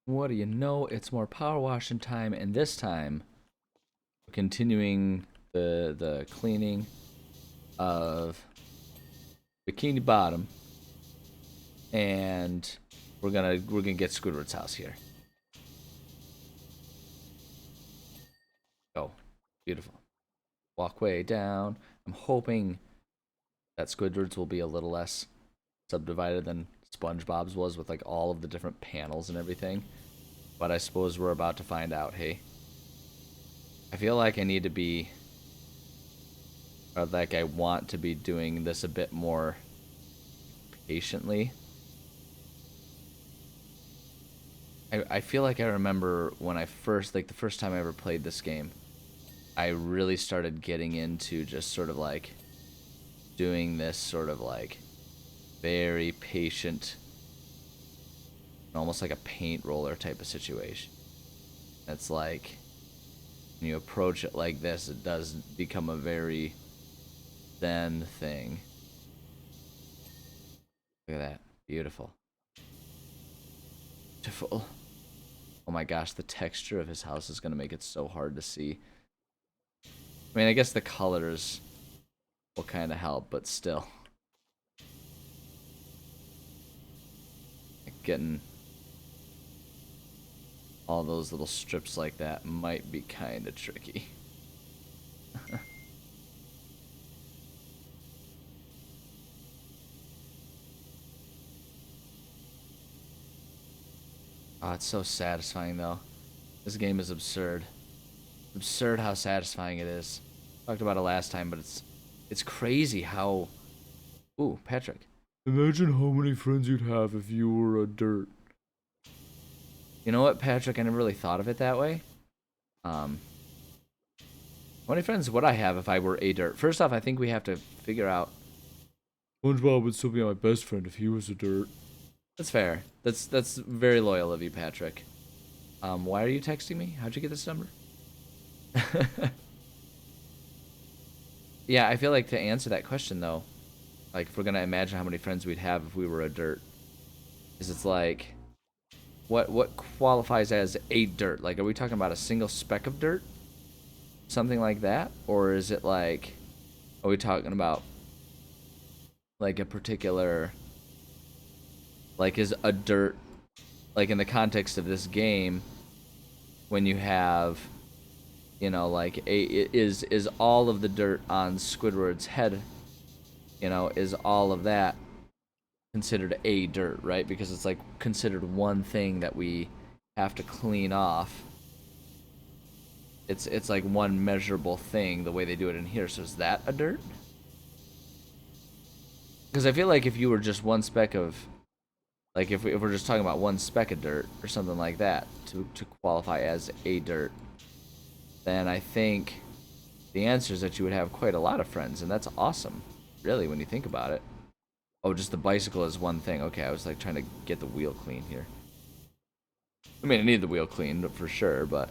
What do you know? It's more power washing time, and this time we're continuing the cleaning of Bikini Bottom, and we're gonna get Squidward's house here. Go, beautiful. Walkway down. I'm hoping that Squidward's will be a little less subdivided than SpongeBob's was with like all of the different panels and everything. But I suppose we're about to find out. Hey, I feel like I need to be, or like I want to be doing this a bit more patiently. I feel like I remember when I first, like the first time I ever played this game, I really started getting into just sort of like doing this sort of like very patient, almost like a paint roller type of situation. It's like when you approach it like this, it does become a very zen thing. Look at that. Beautiful. Beautiful. Oh my gosh, the texture of his house is going to make it so hard to see. I mean, I guess the colors will kind of help, but still. Getting all those little strips like that might be kind of tricky. Oh, it's so satisfying though. This game is absurd. Absurd how satisfying it is. Talked about it last time, but it's crazy how. Ooh, Patrick. Imagine how many friends you'd have if you were a dirt. You know what, Patrick? I never really thought of it that way. How many friends would I have if I were a dirt? First off, I think we have to figure out. SpongeBob would still be my best friend if he was a dirt. That's fair. That's very loyal of you, Patrick. Why are you texting me? How'd you get this number? Yeah, I feel like to answer that question though, like if we're gonna imagine how many friends we'd have if we were a dirt, is it's like, what qualifies as a dirt? Like, are we talking about a single speck of dirt, something like that, or is it like, are we talking about like a particular, like is a dirt, like in the context of this game, when you have, you know, like is all of the dirt on Squidward's head, you know, is all of that considered a dirt, right? Because it's like considered one thing that we have to clean off. It's like one measurable thing the way they do it in here. So is that a dirt? Because I feel like if you were just one speck of, like if we're just talking about one speck of dirt or something like that to qualify as a dirt, then I think the answer is that you would have quite a lot of friends, and that's awesome, really, when you think about it. Oh, just the bicycle is one thing. Okay, I was like trying to get the wheel clean here. I mean, I need the wheel cleaned for sure, but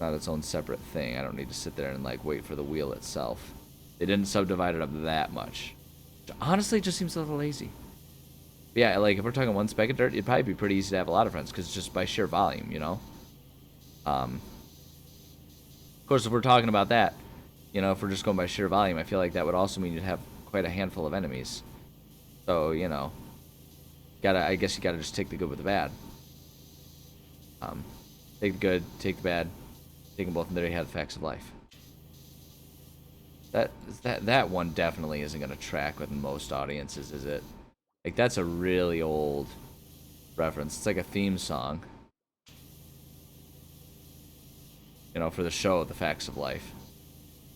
not its own separate thing. I don't need to sit there and like wait for the wheel itself. They didn't subdivide it up that much. Honestly, it just seems a little lazy. But yeah, like if we're talking one speck of dirt, it'd probably be pretty easy to have a lot of friends because just by sheer volume, you know. Of course, if we're talking about that, you know, if we're just going by sheer volume, I feel like that would also mean you'd have quite a handful of enemies. So, you know, I guess you gotta just take the good with the bad. Take the good, take the bad, take them both, and there you have the facts of life. That one definitely isn't gonna track with most audiences, is it? Like, that's a really old reference. It's like a theme song, you know, for the show The Facts of Life.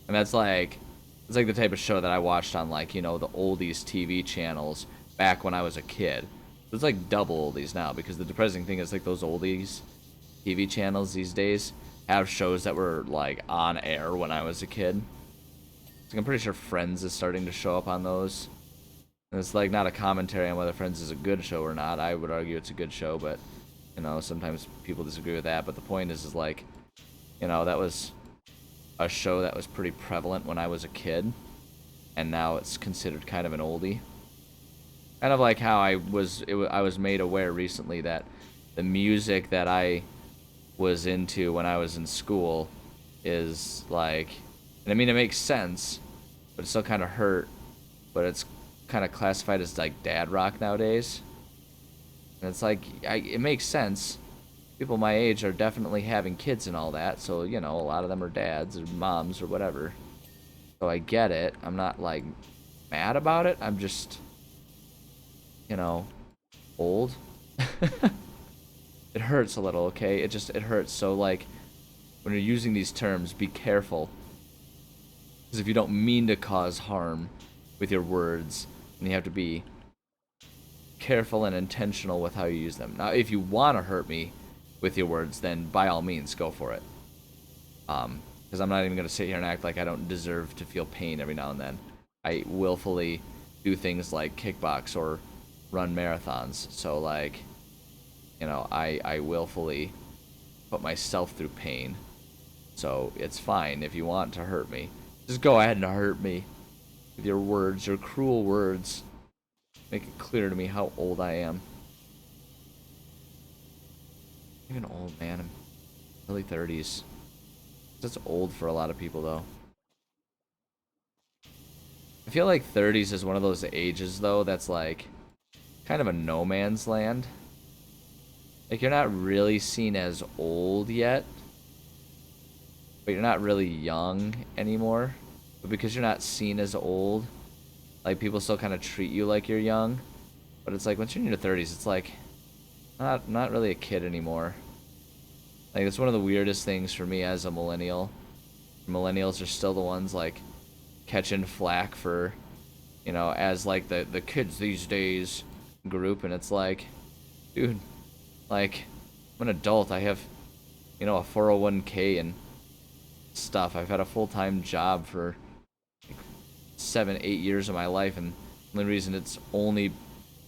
And that's like, it's like the type of show that I watched on, like, you know, the oldies TV channels back when I was a kid. It's like double oldies now, because the depressing thing is like those oldies TV channels these days have shows that were like on air when I was a kid. So I'm pretty sure Friends is starting to show up on those. And it's like not a commentary on whether Friends is a good show or not. I would argue it's a good show, but you know, sometimes people disagree with that. But the point is like, you know, that was a show that was pretty prevalent when I was a kid, and now it's considered kind of an oldie. Kind of like how I was made aware recently that the music that I was into when I was in school is like, and I mean it makes sense, but it still kind of hurt. But it's kind of classified as like dad rock nowadays, and it's like it makes sense. People my age are definitely having kids and all that, so you know a lot of them are dads or moms or whatever. So I get it. I'm not like mad about it. I'm just, you know, old. It hurts a little, okay? It hurts. So like when you're using these terms, be careful. Because if you don't mean to cause harm with your words, then you have to be careful and intentional with how you use them. Now, if you want to hurt me with your words, then by all means, go for it. Because I'm not even going to sit here and act like I don't deserve to feel pain every now and then. I willfully do things like kickbox or run marathons. So, like, you know, I willfully put myself through pain. So it's fine if you want to hurt me. Just go ahead and hurt me with your words, your cruel words. Make it clear to me how old I am. Even old, man. I'm early 30s. That's old for a lot of people, though. I feel like 30s is one of those ages, though, that's like kind of a no man's land. Like, you're not really seen as old yet, but you're not really young anymore. But because you're not seen as old, like, people still kind of treat you like you're young. But it's like, once you're in your 30s, it's like, not really a kid anymore. Like, it's one of the weirdest things for me as a millennial. Millennials are still the ones, like, catching flack for, you know, as, like, the kids these days group. And it's like, dude, like, I'm an adult. I have, you know, a 401k and stuff. I've had a full-time job for like 7-8 years of my life, and the only reason it's only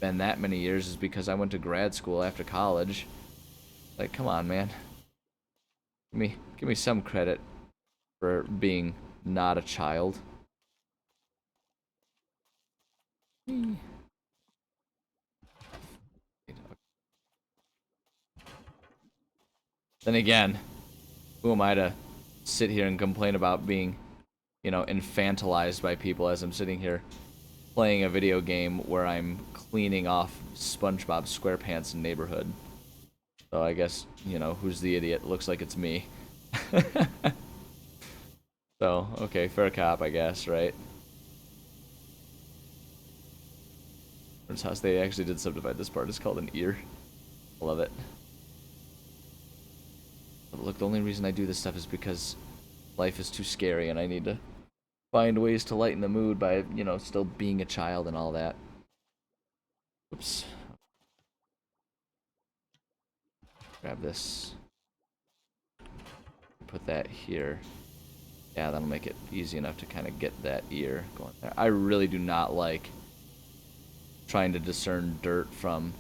been that many years is because I went to grad school after college. Like, come on, man. Give me some credit for being not a child. Then again, who am I to sit here and complain about being, you know, infantilized by people as I'm sitting here playing a video game where I'm cleaning off SpongeBob SquarePants neighborhood. So I guess, you know, who's the idiot? Looks like it's me. So, okay, fair cop, I guess, right? This house, they actually did subdivide this part. It's called an ear. I love it. But look, the only reason I do this stuff is because life is too scary and I need to find ways to lighten the mood by, you know, still being a child and all that. Oops. Grab this. Put that here. Yeah, that'll make it easy enough to kind of get that ear going there. I really do not like trying to discern dirt from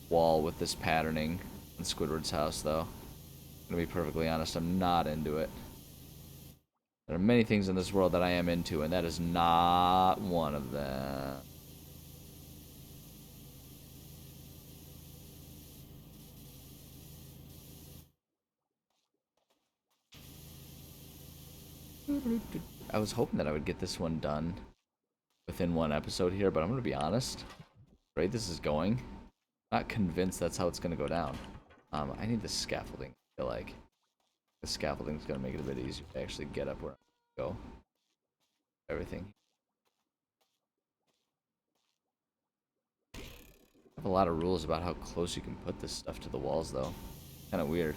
wall with this patterning in Squidward's house, though. I'm gonna be perfectly honest, I'm not into it. There are many things in this world that I am into, and that is not one of them. I was hoping that I would get this one done within one episode here, but I'm gonna be honest. Right, this is going. Not convinced that's how it's gonna go down. I need the scaffolding. I feel like the scaffolding is gonna make it a bit easier to actually get up where I go. Everything. I have a lot of rules about how close you can put this stuff to the walls, though. Kind of weird.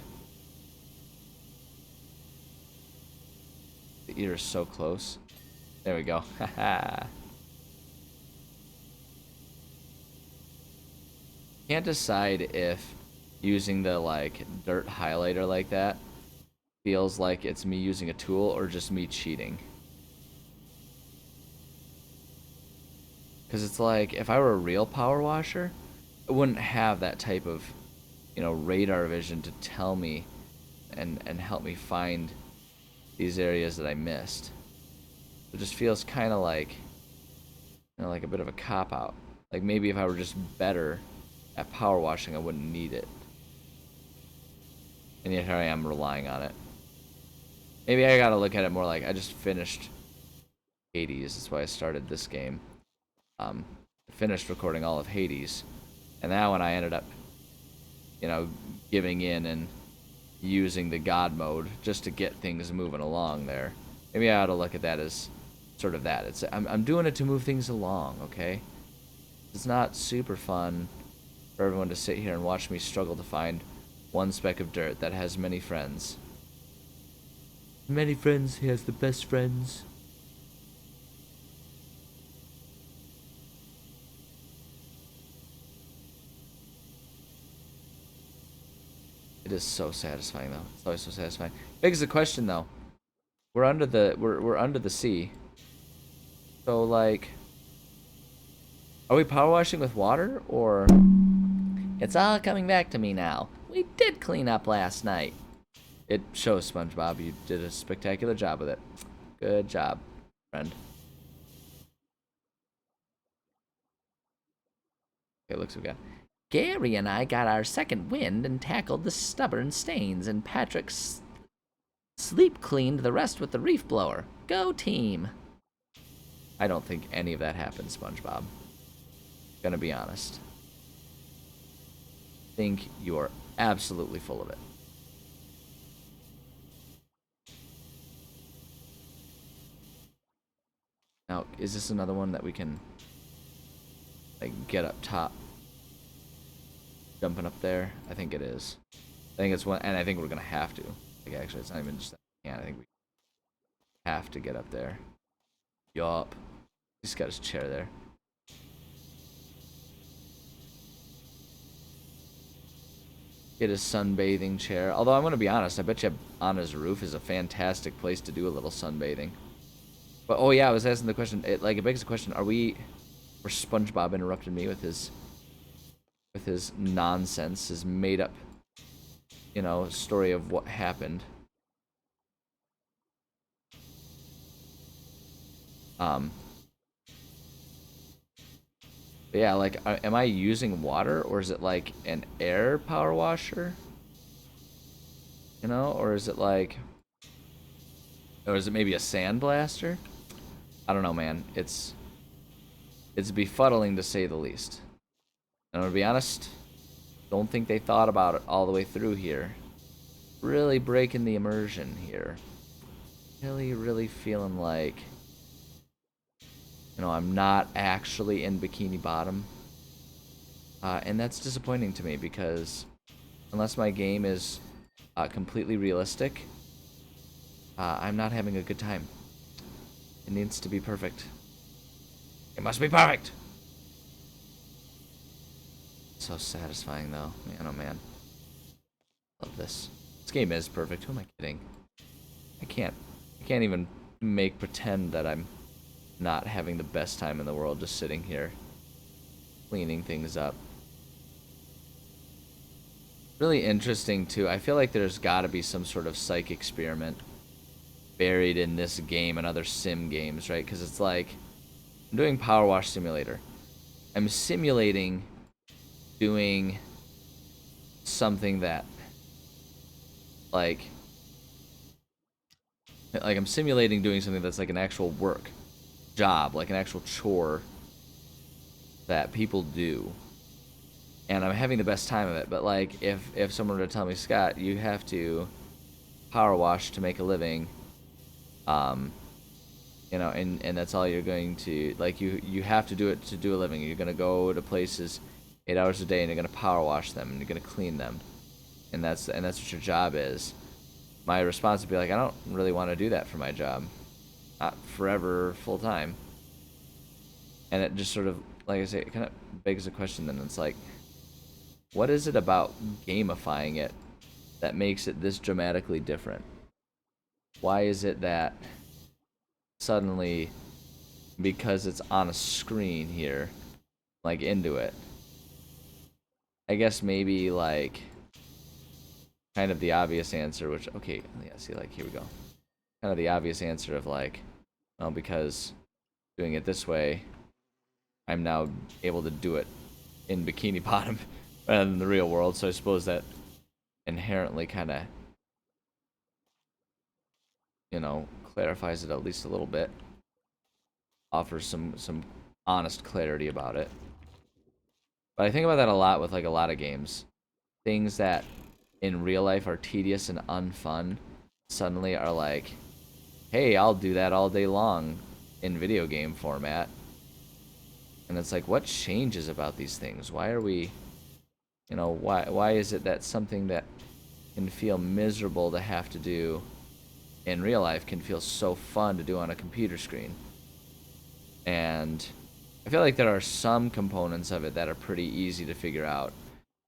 The ear is so close. There we go. Haha. Can't decide if using the like dirt highlighter like that feels like it's me using a tool or just me cheating. Because it's like, if I were a real power washer, I wouldn't have that type of, you know, radar vision to tell me and help me find these areas that I missed. It just feels kind of like, you know, like a bit of a cop-out. Like maybe if I were just better at power washing, I wouldn't need it. And yet here I am relying on it. Maybe I gotta look at it more like I just finished Hades. That's why I started this game. Finished recording all of Hades. And now when I ended up, giving in and using the God mode just to get things moving along there. Maybe I ought to look at that as sort of that. I'm doing it to move things along, okay? It's not super fun for everyone to sit here and watch me struggle to find one speck of dirt that has many friends. Many friends, he has the best friends. It is so satisfying though. It's always so satisfying. Begs the question though. We're under the sea. So like, are we power washing with water or? It's all coming back to me now. We did clean up last night. It shows, SpongeBob. You did a spectacular job with it. Good job, friend. Okay, looks we got. Gary and I got our second wind and tackled the stubborn stains, and Patrick sleep cleaned the rest with the reef blower. Go team. I don't think any of that happened, SpongeBob. Gonna be honest. I think you are absolutely full of it. Now, is this another one that we can, like, get up top? Jumping up there? I think it is. I think it's one, and I think we're gonna have to. Like, actually, it's not even just that. Yeah, I think we have to get up there. Yup. He's got his chair there. Get his sunbathing chair. Although, I'm gonna be honest, I bet you on his roof is a fantastic place to do a little sunbathing. But, oh yeah, I was asking the question, it begs the question, or SpongeBob interrupted me with his nonsense, his made up, story of what happened. But yeah, like, am I using water, or is it like an air power washer? Or is it like, or is it maybe a sandblaster? I don't know, man. It's befuddling to say the least. And I'm gonna be honest, don't think they thought about it all the way through here. Really breaking the immersion here. Really, really feeling like, I'm not actually in Bikini Bottom. And that's disappointing to me because unless my game is completely realistic, I'm not having a good time. It needs to be perfect. It must be perfect! So satisfying though. Man, oh man. Love this. This game is perfect. Who am I kidding? I can't even make pretend that I'm not having the best time in the world just sitting here cleaning things up. Really interesting too. I feel like there's got to be some sort of psych experiment buried in this game and other sim games, right? Because it's like, I'm doing Power Wash Simulator. I'm simulating doing something that, like I'm simulating doing something that's like an actual work job, like an actual chore that people do, and I'm having the best time of it. But like, if someone were to tell me, Scott, you have to power wash to make a living, and that's all you're going to, like, you have to do it to do a living. You're gonna go to places 8 hours a day and you're gonna power wash them and you're gonna clean them, and that's what your job is. My response would be like, I don't really want to do that for my job, not forever, full time. And it just sort of, like I say, it kind of begs the question then. It's like, what is it about gamifying it that makes it this dramatically different? Why is it that suddenly, because it's on a screen here, like, into it? I guess maybe, like, kind of the obvious answer, which, okay, yeah, see, like, here we go. Kind of the obvious answer of, like, well, because doing it this way, I'm now able to do it in Bikini Bottom rather than the real world. So I suppose that inherently kind of, you know, clarifies it at least a little bit, offers some honest clarity about it. But I think about that a lot with like a lot of games. Things that in real life are tedious and unfun suddenly are like, hey, I'll do that all day long in video game format. And it's like, what changes about these things? Why are we, you know, why is it that something that can feel miserable to have to do in real life can feel so fun to do on a computer screen? And I feel like there are some components of it that are pretty easy to figure out.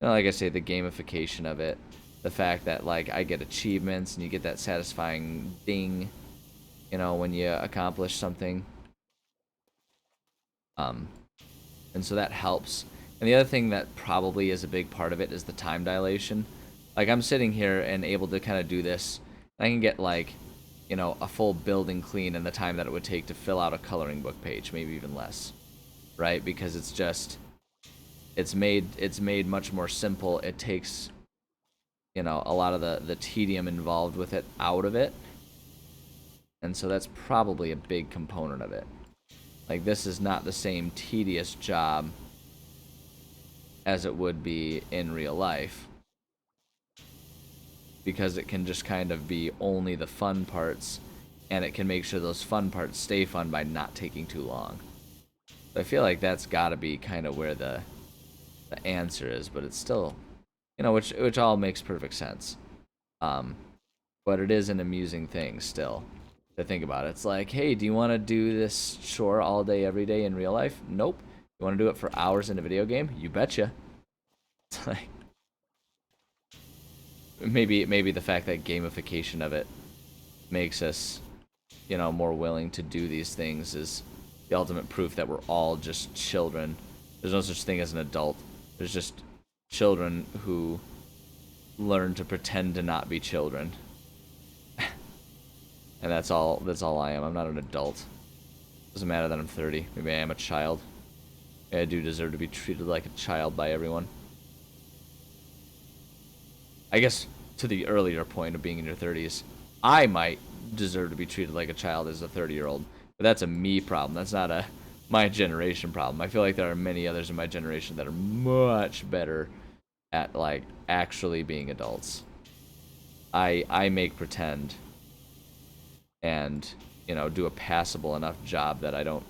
You know, like I say, the gamification of it, the fact that like I get achievements and you get that satisfying ding, you know, when you accomplish something. Um, and so that helps. And the other thing that probably is a big part of it is the time dilation. Like I'm sitting here and able to kind of do this, and I can get like, you know, a full building clean in the time that it would take to fill out a coloring book page, maybe even less, right? Because it's just, it's made much more simple. It takes, you know, a lot of the tedium involved with it out of it, and so that's probably a big component of it. Like this is not the same tedious job as it would be in real life, because it can just kind of be only the fun parts, and it can make sure those fun parts stay fun by not taking too long. So I feel like that's got to be kind of where the answer is, but it's still, you know, which all makes perfect sense. Um, but it is an amusing thing still to think about. It's like, hey, do you want to do this chore all day, every day in real life? Nope. You want to do it for hours in a video game? You betcha. It's like, maybe the fact that gamification of it makes us, you know, more willing to do these things is the ultimate proof that we're all just children. There's no such thing as an adult. There's just children who learn to pretend to not be children. And that's all I am. I'm not an adult. Doesn't matter that I'm 30. Maybe I am a child. Maybe I do deserve to be treated like a child by everyone. I guess to the earlier point of being in your 30s, I might deserve to be treated like a child as a 30-year-old. But that's a me problem. That's not a my generation problem. I feel like there are many others in my generation that are much better at like actually being adults. I make pretend and, you know, do a passable enough job that I don't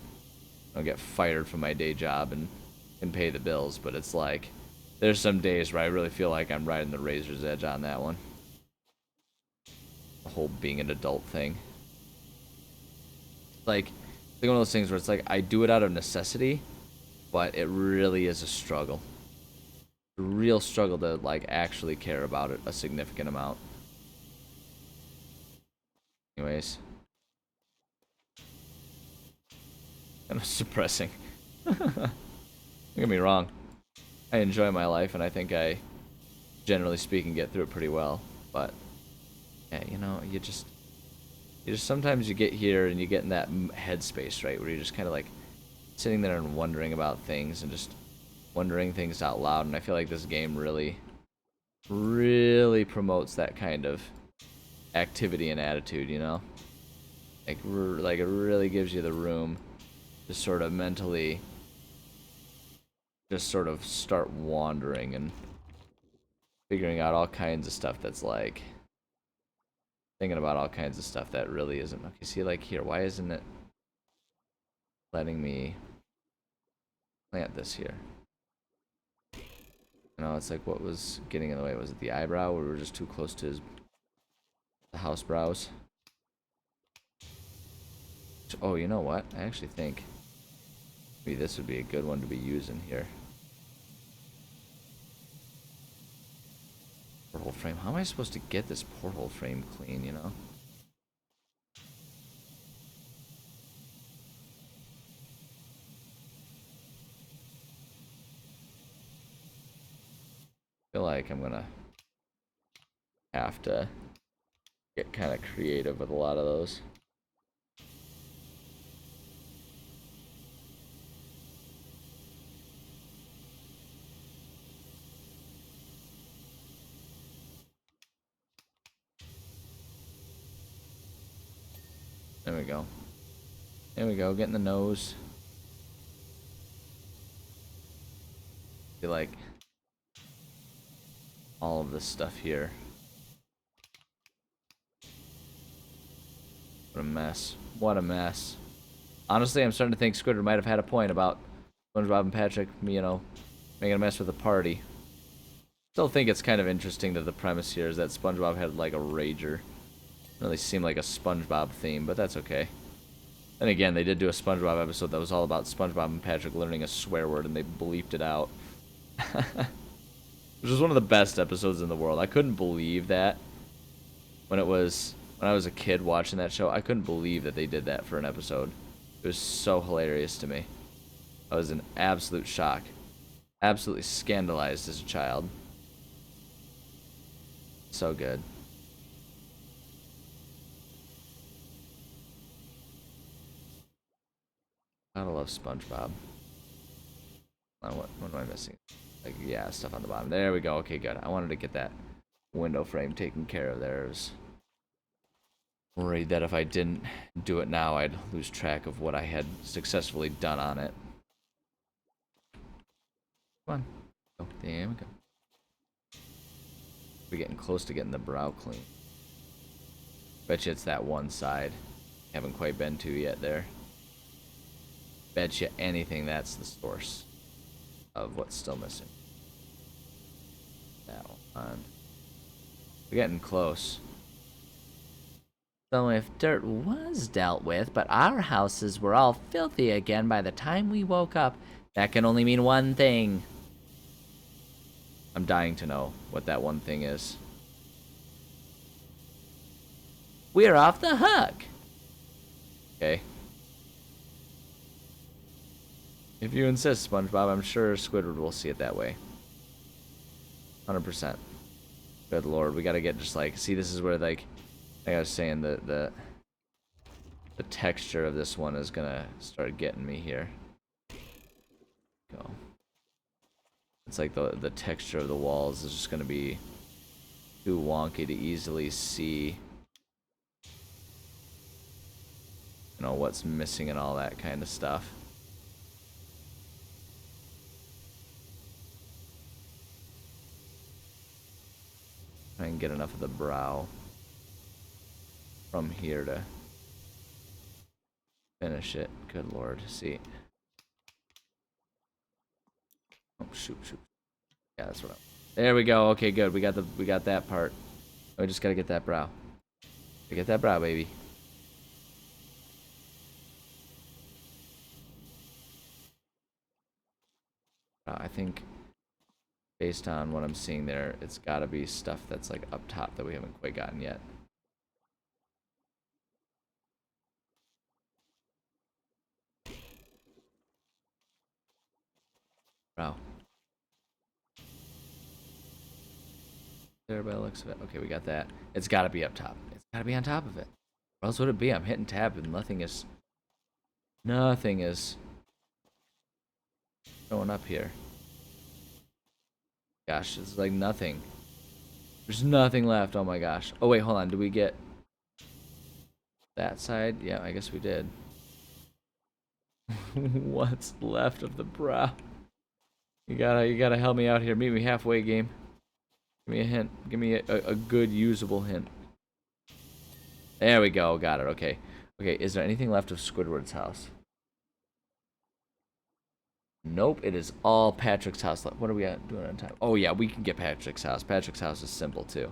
get fired from my day job and pay the bills. But it's like there's some days where I really feel like I'm riding the razor's edge on that one. The whole being an adult thing. Like one of those things where it's like I do it out of necessity, but it really is a struggle. A real struggle to like actually care about it a significant amount. Anyways. Kind of suppressing. Don't get me wrong. I enjoy my life and I think I, generally speaking, get through it pretty well. But yeah, you know, you just sometimes you get here and you get in that headspace, right, where you're just kind of like sitting there and wondering about things and just wondering things out loud. And I feel like this game really promotes that kind of activity and attitude, you know, like it really gives you the room to sort of mentally just sort of start wandering and figuring out all kinds of stuff that's like thinking about all kinds of stuff that really isn't. Okay, see, like here, why isn't it letting me plant this here? You know, it's like, what was getting in the way? Was it the eyebrow, or we were just too close to the house brows? Oh, you know what? I actually think maybe this would be a good one to be using here. Porthole frame. How am I supposed to get this porthole frame clean, you know? I feel like I'm gonna have to get kind of creative with a lot of those. There we go. There we go. Get in the nose. I feel like all of this stuff here. What a mess. What a mess. Honestly, I'm starting to think Squidward might have had a point about SpongeBob and Patrick, you know, making a mess with the party. Still think it's kind of interesting that the premise here is that SpongeBob had like a rager. Doesn't really seem like a SpongeBob theme, but that's okay. Then again, they did do a SpongeBob episode that was all about SpongeBob and Patrick learning a swear word, and they bleeped it out. Which was one of the best episodes in the world. I couldn't believe that when I was a kid watching that show. I couldn't believe that they did that for an episode. It was so hilarious to me. I was in absolute shock. Absolutely scandalized as a child. So good. Gotta love SpongeBob. What am I missing? Like, yeah, stuff on the bottom. There we go. Okay, good. I wanted to get that window frame taken care of there. I was worried that if I didn't do it now, I'd lose track of what I had successfully done on it. Come on. Oh, there we go. We're getting close to getting the brow clean. Bet you it's that one side. Haven't quite been to yet there. Bet you anything that's the source of what's still missing. That one. We're getting close. So if dirt was dealt with, but our houses were all filthy again by the time we woke up, that can only mean one thing. I'm dying to know what that one thing is. We're off the hook! Okay. If you insist, SpongeBob, I'm sure Squidward will see it that way. 100%. Good lord, we gotta get just like... See, this is where, like I was saying, the texture of this one is gonna start getting me here. Go. It's like the texture of the walls is just gonna be too wonky to easily see, you know, what's missing and all that kind of stuff. Try and get enough of the brow from here to finish it. Good lord. See. Oh shoot. Yeah, that's what there we go. Okay, good. We got that part. We just gotta get that brow. Get that brow, baby. I think based on what I'm seeing there, it's gotta be stuff that's like up top that we haven't quite gotten yet. Brow. There by the looks of it. Okay, we got that. It's gotta be up top. It's gotta be on top of it. Or else would it be? I'm hitting tab and nothing is showing up here. Gosh, it's like nothing. There's nothing left. Oh my gosh. Oh wait, hold on. Do we get that side? Yeah, I guess we did. What's left of the brow? You gotta help me out here. Meet me halfway, game. Give me a hint. Give me a good usable hint. There we go. Got it. Okay. Okay, is there anything left of Squidward's house? Nope, it is all Patrick's house. What are we doing on time? Oh yeah, we can get Patrick's house. Patrick's house is simple too.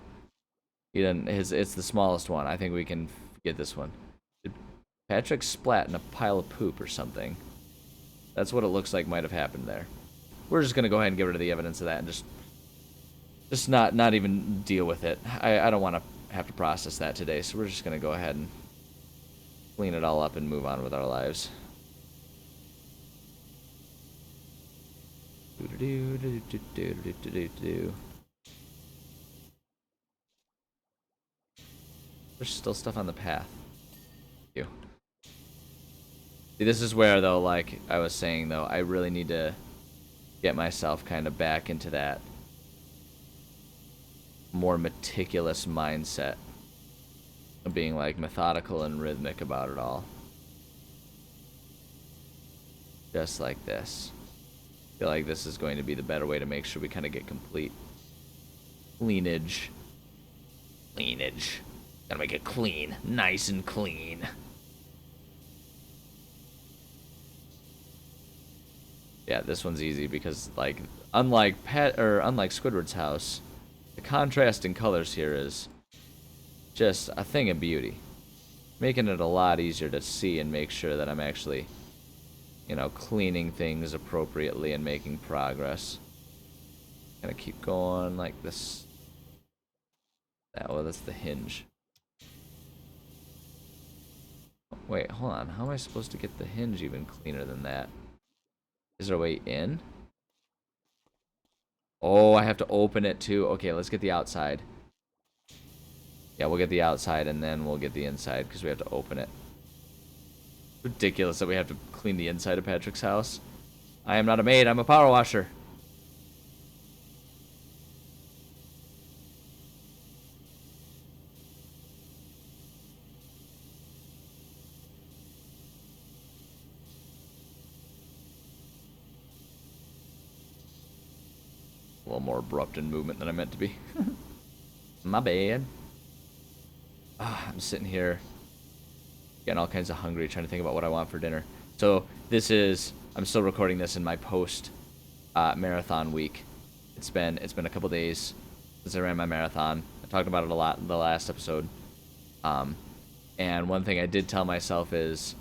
He didn't. It's the smallest one. I think we can get this one. Did Patrick splat in a pile of poop or something? That's what it looks like might have happened there. We're just gonna go ahead and get rid of the evidence of that and just not even deal with it. I don't want to have to process that today, so we're just gonna go ahead and clean it all up and move on with our lives. There's still stuff on the path. See, this is where, though, like I was saying, though, I really need to get myself kind of back into that more meticulous mindset of being like methodical and rhythmic about it all. Just like this. I feel like this is going to be the better way to make sure we kind of get complete cleanage. Cleanage. Gotta make it clean. Nice and clean. Yeah, this one's easy because, like, unlike Squidward's house, the contrast in colors here is just a thing of beauty. Making it a lot easier to see and make sure that I'm actually, you know, cleaning things appropriately and making progress. Gonna keep going like this. Oh, that's the hinge. Wait, hold on. How am I supposed to get the hinge even cleaner than that? Is there a way in? Oh, I have to open it too. Okay, let's get the outside. Yeah, we'll get the outside and then we'll get the inside because we have to open it. Ridiculous that we have to clean the inside of Patrick's house. I am not a maid, I'm a power washer. A little more abrupt in movement than I meant to be. My bad. I'm sitting here getting all kinds of hungry, trying to think about what I want for dinner. So this is, I'm still recording this in my post marathon week. It's been a couple days since I ran my marathon. I talked about it a lot in the last episode. And one thing I did tell myself is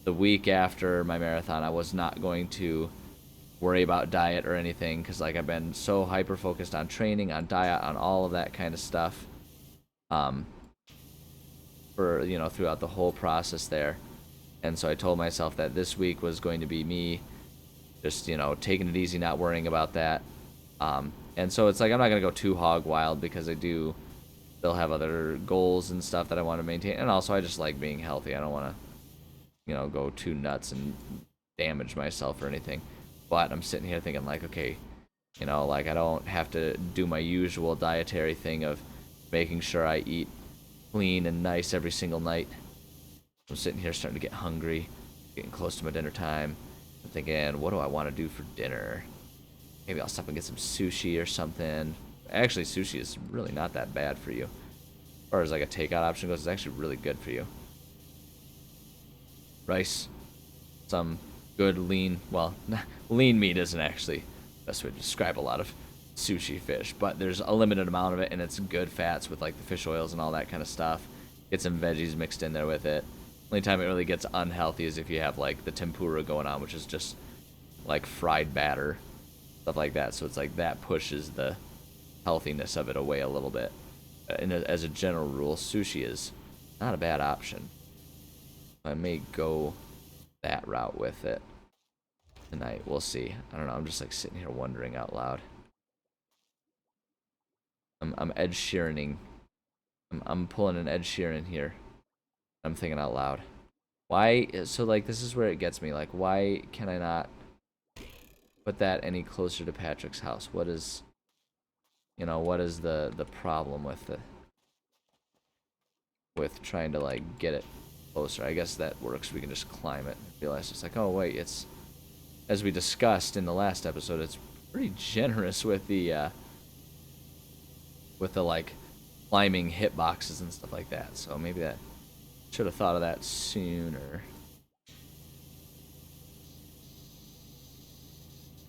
the week after my marathon, I was not going to worry about diet or anything because, like, I've been so hyper focused on training, on diet, on all of that kind of stuff. For, you know, throughout the whole process there. And so I told myself that this week was going to be me just, you know, taking it easy, not worrying about that. And so it's like I'm not going to go too hog wild because I do still have other goals and stuff that I want to maintain. And also I just like being healthy. I don't want to, you know, go too nuts and damage myself or anything. But I'm sitting here thinking like, okay, you know, like I don't have to do my usual dietary thing of making sure I eat clean and nice every single night. I'm sitting here starting to get hungry, getting close to my dinner time. I'm thinking, what do I want to do for dinner? Maybe I'll stop and get some sushi or something. Actually, sushi is really not that bad for you. As far as like a takeout option goes, it's actually really good for you. Rice, some good lean, well, lean meat isn't actually the best way to describe a lot of sushi fish, but there's a limited amount of it and it's good fats with like the fish oils and all that kind of stuff. Get some veggies mixed in there with it. Only time it really gets unhealthy is if you have like the tempura going on, which is just like fried batter, stuff like that. So it's like that pushes the healthiness of it away a little bit. And as a general rule, sushi is not a bad option. I may go that route with it tonight. We'll see. I don't know. I'm just like sitting here wondering out loud. I'm Ed Sheeraning. I'm pulling an Ed Sheeran here. I'm thinking out loud. Why? So like this is where it gets me. Like why can I not put that any closer to Patrick's house? What is, you know, what is the problem with trying to like get it closer? I guess that works. We can just climb it. Realize it's like, oh wait, it's, as we discussed in the last episode, it's pretty generous with the like climbing hitboxes and stuff like that. So maybe that should have thought of that sooner.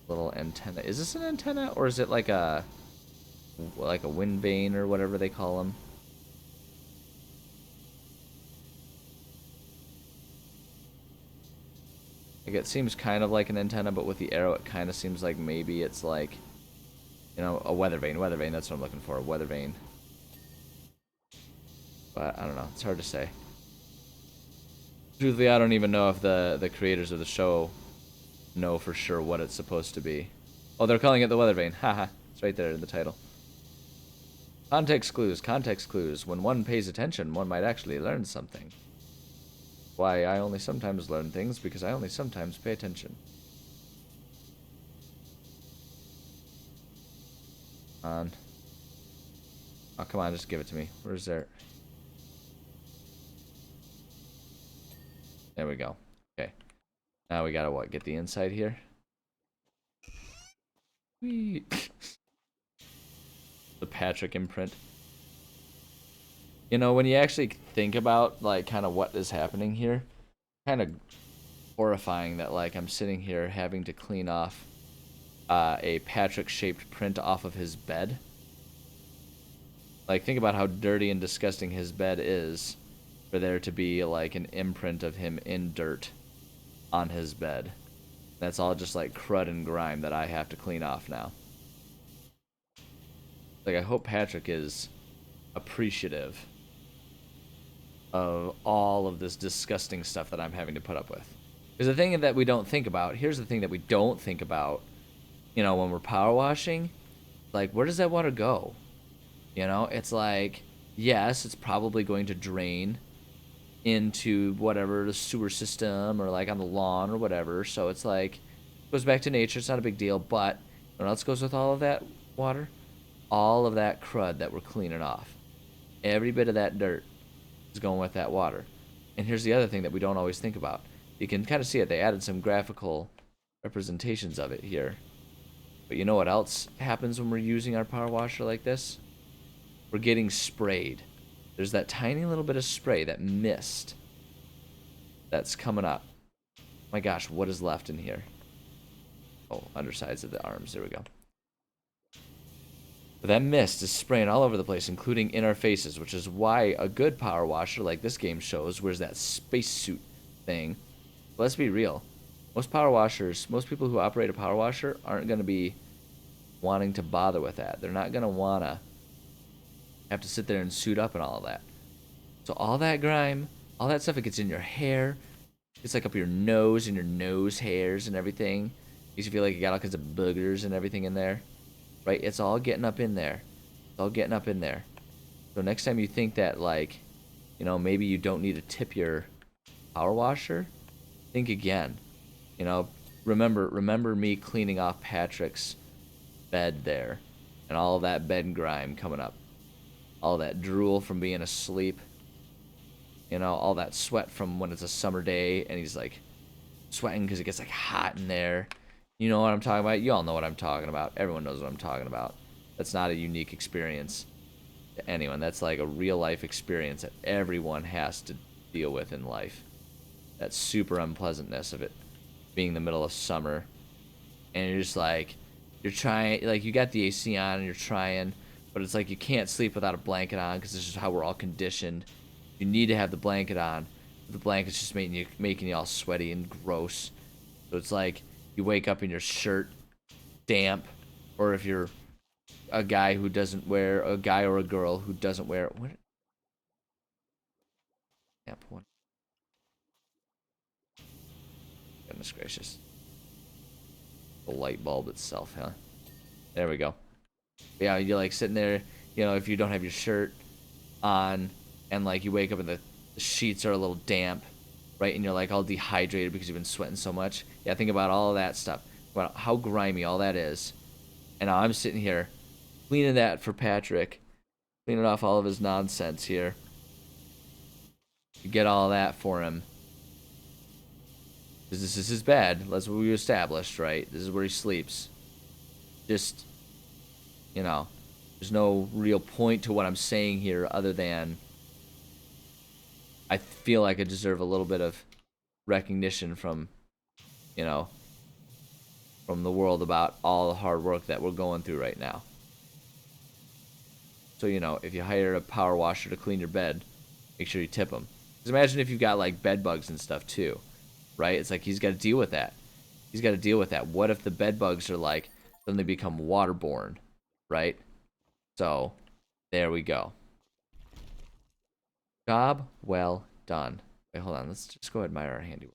Little antenna. Is this an antenna or is it like a wind vane or whatever they call them? Like it seems kind of like an antenna, but with the arrow it kind of seems like maybe it's like, you know, a weather vane. Weather vane, that's what I'm looking for. A weather vane. But I don't know. It's hard to say. Truthfully, I don't even know if the creators of the show know for sure what it's supposed to be. Oh, they're calling it the weather vane. Haha. It's right there in the title. Context clues. Context clues. When one pays attention, one might actually learn something. Why I only sometimes learn things because I only sometimes pay attention. On. Oh, come on, just give it to me. Where's there? There we go. Okay. Now we gotta what? Get the inside here. Whee. The Patrick imprint. You know, when you actually think about like kind of what is happening here, kind of horrifying that like I'm sitting here having to clean off a Patrick-shaped print off of his bed. Like, think about how dirty and disgusting his bed is for there to be like an imprint of him in dirt on his bed. That's all just like crud and grime that I have to clean off now. Like, I hope Patrick is appreciative of all of this disgusting stuff that I'm having to put up with. Because the thing that we don't think about, here's the thing that we don't think about, you know, when we're power washing, like, where does that water go? You know, it's like, yes, it's probably going to drain into whatever, the sewer system or like on the lawn or whatever. So it's like, it goes back to nature. It's not a big deal. But what else goes with all of that water? All of that crud that we're cleaning off. Every bit of that dirt is going with that water. And here's the other thing that we don't always think about. You can kind of see it. They added some graphical representations of it here. But you know what else happens when we're using our power washer like this? We're getting sprayed. There's that tiny little bit of spray, that mist that's coming up. My gosh, what is left in here? Oh, undersides of the arms. There we go. But that mist is spraying all over the place, including in our faces, which is why a good power washer, like this game shows, wears that spacesuit thing. But let's be real. Most power washers, most people who operate a power washer aren't going to be wanting to bother with that. They're not going to want to have to sit there and suit up and all of that. So all that grime, all that stuff, it gets in your hair. It's like up your nose and your nose hairs and everything. You feel like you got all kinds of boogers and everything in there. Right? It's all getting up in there. It's all getting up in there. So next time you think that, like, you know, maybe you don't need to tip your power washer, think again. You know, remember me cleaning off Patrick's bed there and all of that bed grime coming up. All that drool from being asleep. You know, all that sweat from when it's a summer day and he's like sweating because it gets like hot in there. You know what I'm talking about? You all know what I'm talking about. Everyone knows what I'm talking about. That's not a unique experience to anyone. That's like a real life experience that everyone has to deal with in life. That super unpleasantness of it being the middle of summer. And you're just like, you're trying, like you got the AC on and you're trying, but it's like you can't sleep without a blanket on because this is how we're all conditioned. You need to have the blanket on. The blanket's just making you all sweaty and gross. So it's like, you wake up in your shirt damp, or if you're a guy who doesn't wear, a guy or a girl who doesn't wear, what? Damp one. Goodness gracious. The light bulb itself, huh? There we go. Yeah, you're like sitting there, you know, if you don't have your shirt on, and like you wake up and the sheets are a little damp, right? And you're like all dehydrated because you've been sweating so much. Yeah, think about all of that stuff. About how grimy all that is. And now I'm sitting here cleaning that for Patrick. Cleaning off all of his nonsense here. You get all that for him. Because this is his bed. That's what we established, right? This is where he sleeps. Just, you know, there's no real point to what I'm saying here other than I feel like I deserve a little bit of recognition from, you know, from the world about all the hard work that we're going through right now. So, you know, if you hire a power washer to clean your bed, make sure you tip him. Because imagine if you've got like bed bugs and stuff too, right? It's like he's got to deal with that. He's got to deal with that. What if the bed bugs are like, suddenly become waterborne, right? So, there we go. Job well done. Wait, hold on. Let's just go admire our handiwork.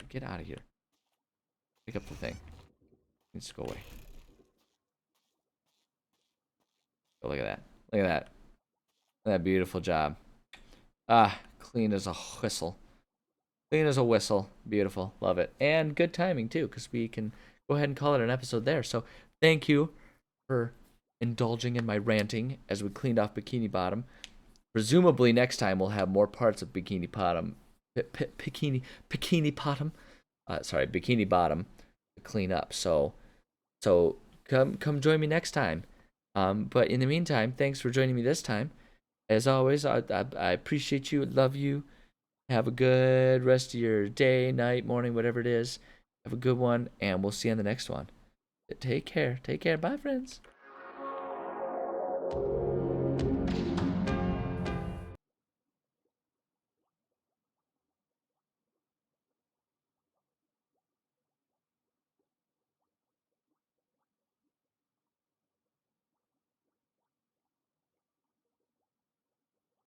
Get out of here. Pick up the thing. Let's go away. Oh, look at that. Look at that. Look at that beautiful job. Ah, clean as a whistle. Clean as a whistle. Beautiful. Love it. And good timing, too, because we can go ahead and call it an episode there. So, thank you for indulging in my ranting as we cleaned off Bikini Bottom. Presumably, next time we'll have more parts of Bikini Bottom bikini bottom. Sorry, bikini bottom to clean up. So come join me next time. But in the meantime, thanks for joining me this time. As always, I appreciate you, love you. Have a good rest of your day, night, morning, whatever it is. Have a good one, and we'll see you on the next one. Take care. Take care. Bye, friends.